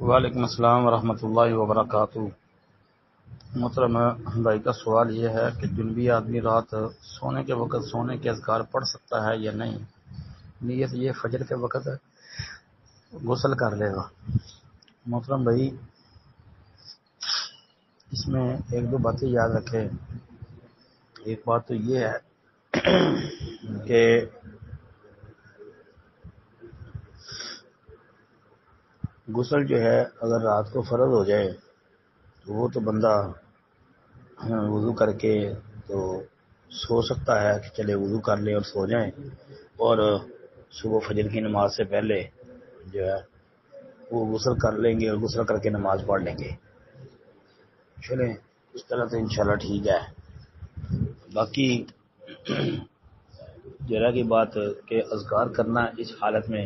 وعلیکم السلام ورحمۃ اللہ وبرکاتہ۔ محترم بھائی کا سوال یہ ہے کہ جنبی آدمی رات سونے کے وقت سونے کے اذکار پڑھ سکتا ہے یا نہیں؟ نیت یہ فجر کے وقت غسل کر لے گا۔ محترم بھائی، اس میں ایک دو باتیں یاد رکھیں۔ ایک بات تو یہ ہے کہ غسل جو ہے اگر رات کو فرض ہو جائے تو وہ تو بندہ وضو کر کے تو سو سکتا ہے کہ چلے وضو کر لے اور سو جائیں، اور صبح فجر کی نماز سے پہلے جو ہے وہ غسل کر لیں گے اور غسل کر کے نماز پڑھ لیں گے۔ چلیں اس طرح تو انشاءاللہ ٹھیک ہے۔ باقی ذرا کی بات کہ اذکار کرنا اس حالت میں،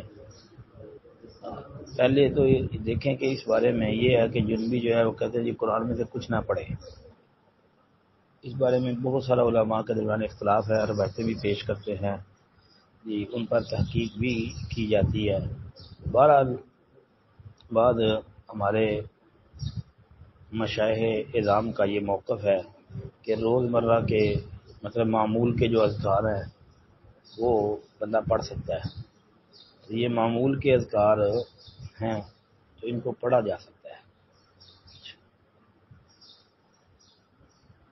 پہلے تو دیکھیں کہ اس بارے میں یہ ہے کہ جنبی جو ہے وہ کہتے ہیں جی قرآن میں سے کچھ نہ پڑھے۔ اس بارے میں بہت سارا علماء کے درمیان اختلاف ہے، روایتیں بھی پیش کرتے ہیں جی، ان پر تحقیق بھی کی جاتی ہے۔ بہرحال بعد ہمارے مشائخ اعظام کا یہ موقف ہے کہ روزمرہ کے مطلب معمول کے جو اذکار ہیں وہ بندہ پڑھ سکتا ہے۔ تو یہ معمول کے اذکار ہیں تو ان کو پڑھا جا سکتا ہے۔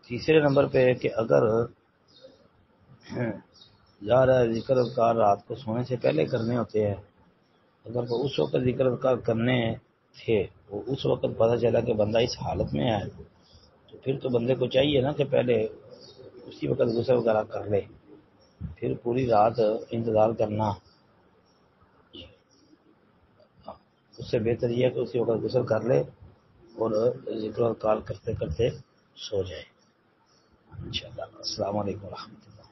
تیسرے نمبر پہ کہ اگر ظاہر ہے ذکر اذکار رات کو سونے سے پہلے کرنے ہوتے ہیں، اگر وہ اس وقت ذکر اذکار کرنے تھے، وہ اس وقت پتہ چلا کہ بندہ اس حالت میں ہے، تو پھر تو بندے کو چاہیے نا کہ پہلے اسی وقت غسل وغیرہ کر لے، پھر پوری رات انتظار کرنا اس سے بہتر یہ ہے کہ اسی وقت غسل کر لے اور ذکر اذکار کرتے کرتے سو جائے۔ انشاءاللہ۔ السلام علیکم ورحمۃ اللہ۔